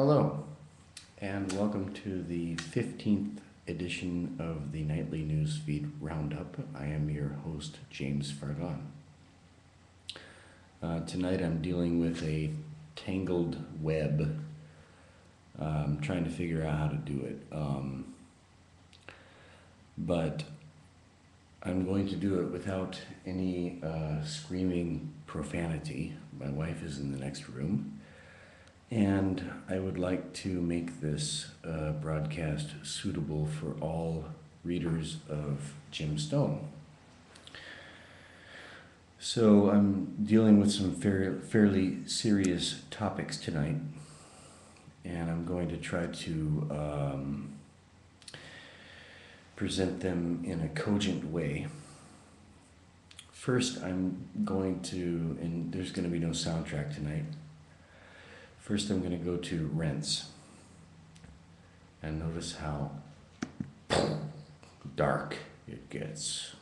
Hello, and welcome to the 15th edition of the Nightly Newsfeed Roundup. I am your host, James Fardon. Tonight I'm dealing with a tangled web. Trying to figure out how to do it. But I'm going to do it without any screaming profanity. My wife is in the next room. And I would like to make this broadcast suitable for all readers of Jim Stone. So I'm dealing with some fairly serious topics tonight, and I'm going to try to present them in a cogent way. First, I'm going to, and there's going to be no soundtrack tonight. First, I'm going to go to Rents and notice how dark it gets,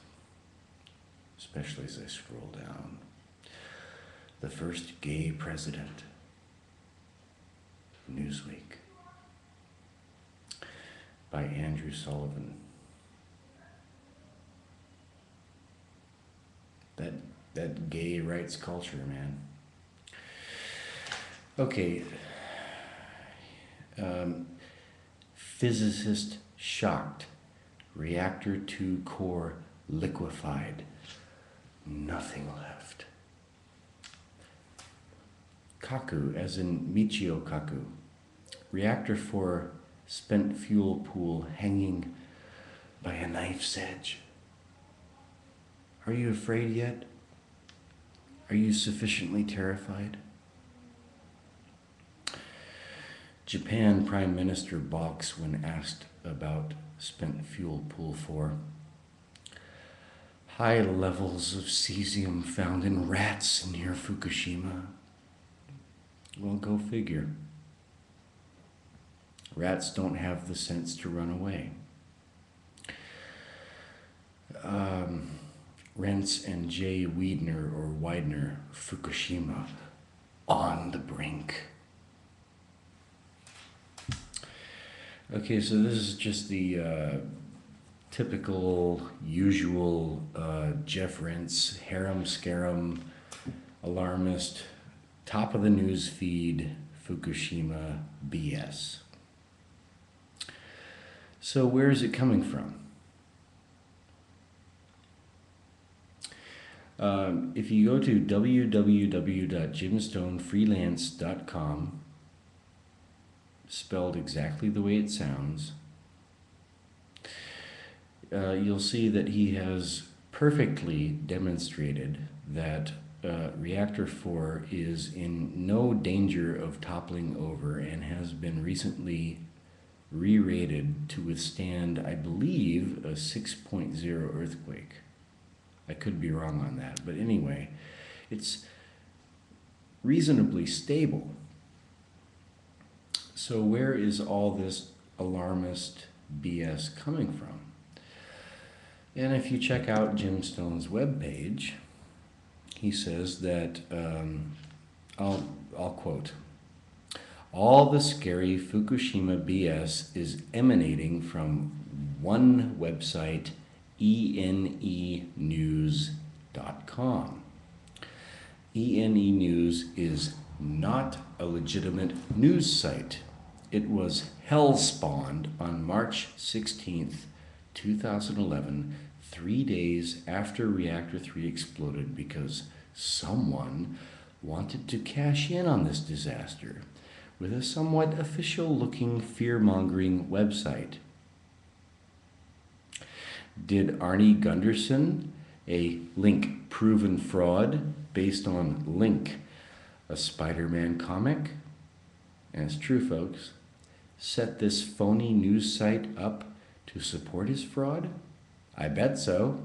especially as I scroll down. The first gay president, Newsweek, by Andrew Sullivan. That gay rights culture, man. Okay, physicist shocked, reactor 2 core liquefied, nothing left. Kaku, as in Michio Kaku, reactor 4 spent fuel pool hanging by a knife's edge. Are you afraid yet? Are you sufficiently terrified? Japan Prime Minister balks when asked about spent fuel pool 4. High levels of cesium found in rats near Fukushima. Well, go figure. Rats don't have the sense to run away. Rents and Jay Widener, Fukushima, on the brink. Okay, so this is just the typical, usual Jeff Rents, harem-scarum, alarmist, top of the news feed, Fukushima BS. So where is it coming from? If you go to www.jimstonefreelance.com, spelled exactly the way it sounds, you'll see that he has perfectly demonstrated that Reactor 4 is in no danger of toppling over and has been recently re-rated to withstand, I believe, a 6.0 earthquake. I could be wrong on that, but anyway, it's reasonably stable. So where is all this alarmist BS coming from? And if you check out Jim Stone's webpage, he says that, I'll quote, all the scary Fukushima BS is emanating from one website, ENEnews.com. ENEnews is not a legitimate news site. It was hell-spawned on March 16th, 2011, 3 days after Reactor 3 exploded because someone wanted to cash in on this disaster with a somewhat official-looking fear-mongering website. Did Arnie Gundersen, a link-proven fraud based on Link, a Spider-Man comic, and it's true, folks, set this phony news site up to support his fraud? I bet so.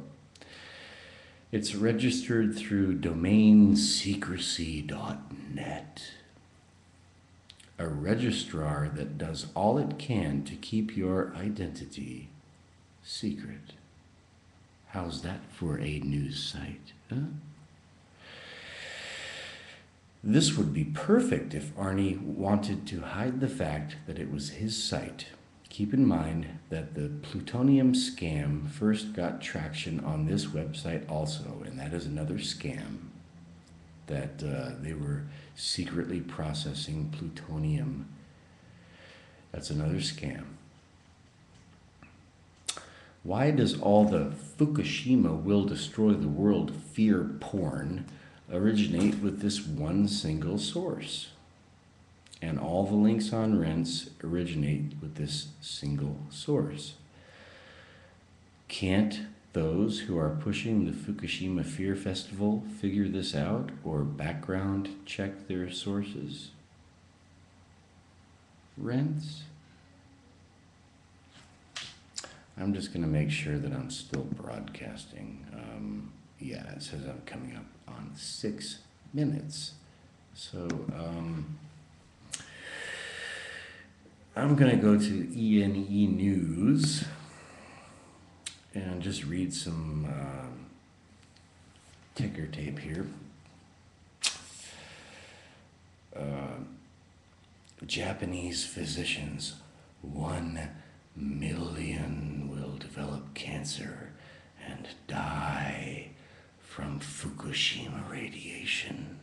It's registered through domainsecrecy.net, a registrar that does all it can to keep your identity secret. How's that for a news site, huh? This would be perfect if Arnie wanted to hide the fact that it was his site. Keep in mind that the plutonium scam first got traction on this website also, and that is another scam, that they were secretly processing plutonium. That's another scam. Why does all the Fukushima will destroy the world fear porn originate with this one single source? And all the links on Rents originate with this single source. Can't those who are pushing the Fukushima Fear Festival figure this out or background check their sources? Rents? I'm just going to make sure that I'm still broadcasting. Yeah, it says I'm coming up on 6 minutes. So I'm going to go to ENEnews and just read some ticker tape here. Japanese physicians, 1 million will develop cancer and die from Fukushima radiation.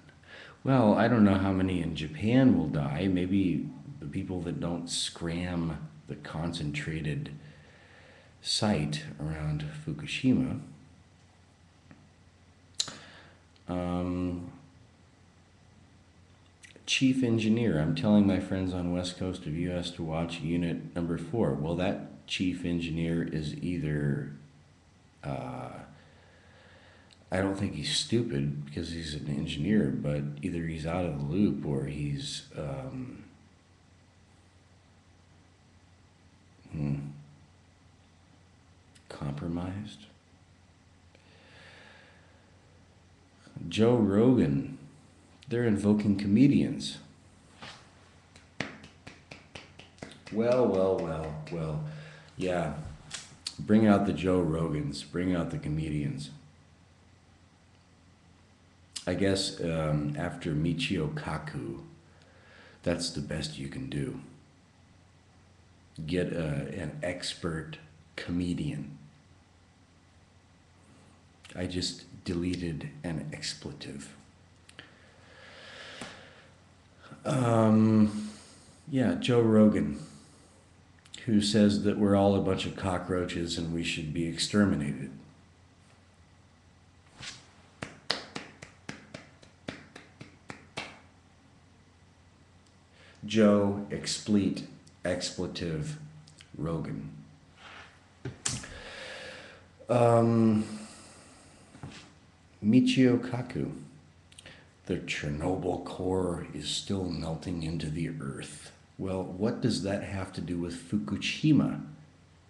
Well, I don't know how many in Japan will die. Maybe the people that don't scram the concentrated site around Fukushima. Chief engineer, I'm telling my friends on West Coast of US to watch unit number 4. Well, that chief engineer is either, I don't think he's stupid because he's an engineer, but either he's out of the loop or he's compromised. Joe Rogan, they're invoking comedians. Well, yeah. Bring out the Joe Rogans, bring out the comedians. I guess after Michio Kaku, that's the best you can do. Get an expert comedian. I just deleted an expletive. Yeah, Joe Rogan, who says that we're all a bunch of cockroaches and we should be exterminated. Joe expletive Rogan. Michio Kaku. The Chernobyl core is still melting into the earth. Well, what does that have to do with Fukushima,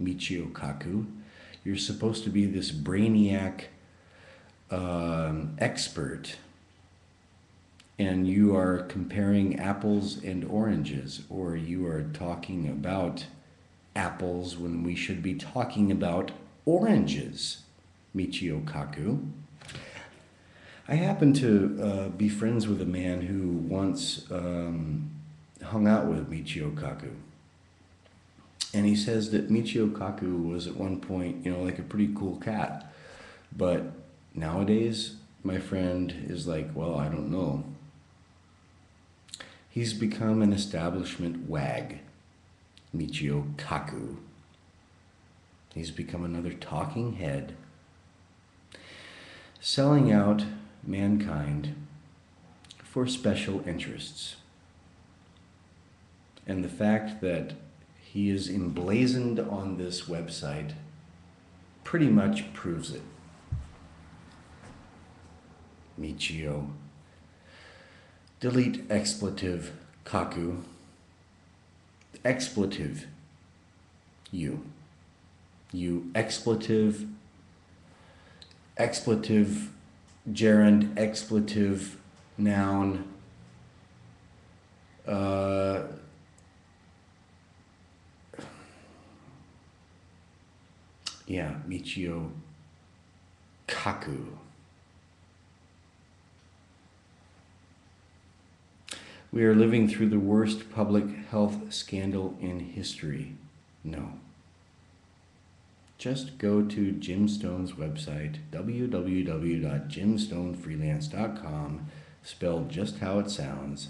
Michio Kaku? You're supposed to be this brainiac expert, and you are comparing apples and oranges, or you are talking about apples when we should be talking about oranges, Michio Kaku. I happen to be friends with a man who once hung out with Michio Kaku. And he says that Michio Kaku was at one point, like a pretty cool cat. But nowadays, my friend is like, well, I don't know. He's become an establishment wag, Michio Kaku. He's become another talking head, selling out mankind for special interests. And the fact that he is emblazoned on this website pretty much proves it. Michio. Delete expletive Kaku. Expletive. You expletive. Expletive gerund, expletive, noun, yeah, Michio Kaku. We are living through the worst public health scandal in history. No. Just go to Jim Stone's website, www.jimstonefreelance.com, spelled just how it sounds,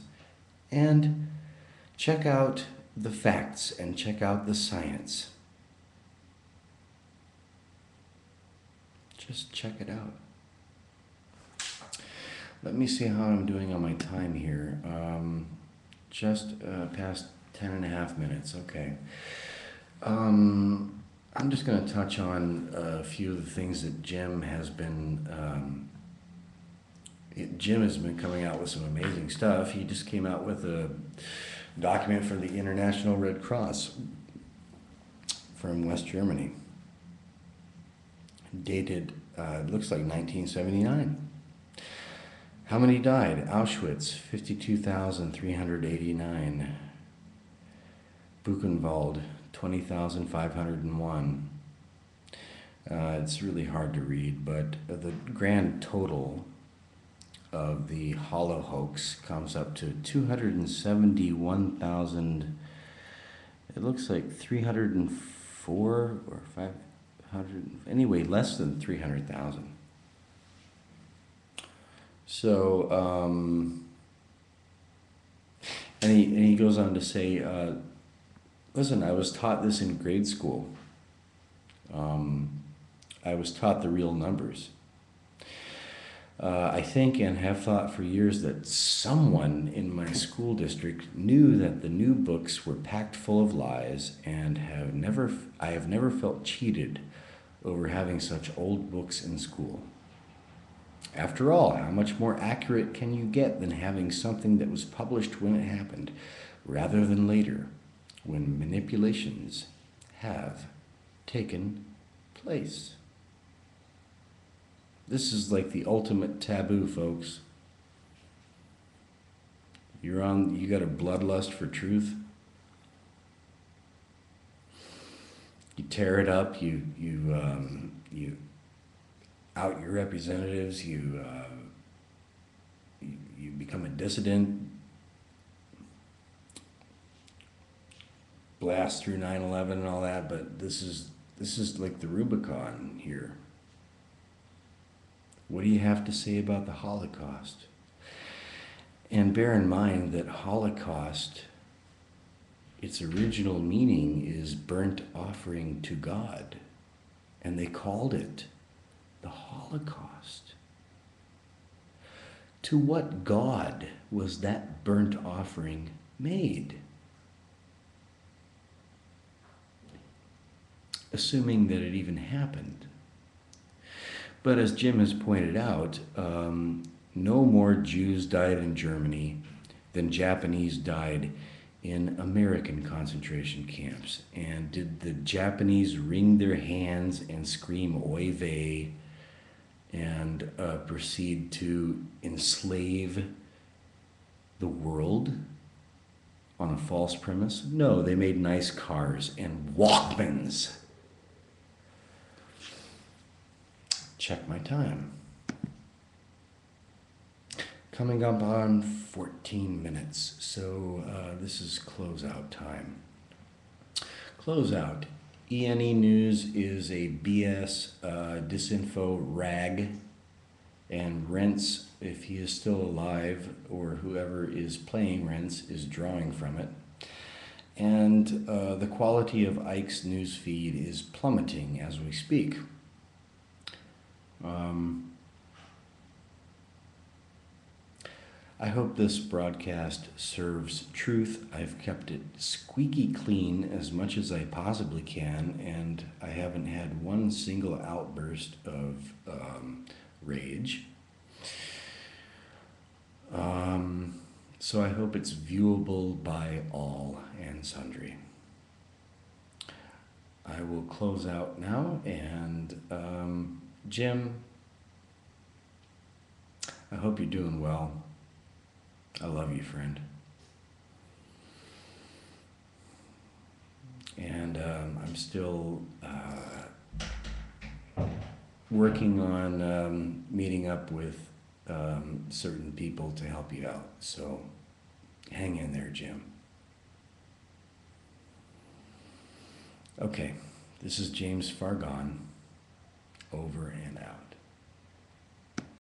and check out the facts and check out the science. Just check it out. Let me see how I'm doing on my time here. Just past 10 and a half minutes. Okay. I'm just going to touch on a few of the things that Jim has been coming out with some amazing stuff. He just came out with a document for the International Red Cross from West Germany, dated, it looks like 1979. How many died? Auschwitz, 52,389. Buchenwald, 20,501. It's really hard to read, but the grand total of the Holocaust comes up to 271,000. It looks like 304 or 500. Anyway, less than 300,000. So, and he goes on to say, listen, I was taught this in grade school. I was taught the real numbers. I think and have thought for years that someone in my school district knew that the new books were packed full of lies, and I have never felt cheated over having such old books in school. After all, how much more accurate can you get than having something that was published when it happened, rather than later, when manipulations have taken place? This is like the ultimate taboo, folks. You got a bloodlust for truth. You tear it up, you out your representatives, you become a dissident, blast through 9/11 and all that, but this is like the Rubicon here. What do you have to say about the Holocaust? And bear in mind that Holocaust, its original meaning is burnt offering to God, and they called it the Holocaust. To what God was that burnt offering made? Assuming that it even happened. But as Jim has pointed out, no more Jews died in Germany than Japanese died in American concentration camps. And did the Japanese wring their hands and scream oy vey and proceed to enslave the world on a false premise? No, they made nice cars and Walkmans. Check my time. Coming up on 14 minutes, so this is closeout time. Closeout. ENEnews is a BS disinfo rag, and Rents, if he is still alive, or whoever is playing Rents, is drawing from it. And the quality of Ike's newsfeed is plummeting as we speak. I hope this broadcast serves truth. I've kept it squeaky clean as much as I possibly can, and I haven't had one single outburst of rage. So I hope it's viewable by all and sundry. I will close out now, and Jim, I hope you're doing well. I love you, friend. And I'm still working on meeting up with certain people to help you out. So Hang in there, Jim. Okay, this is James Fargon.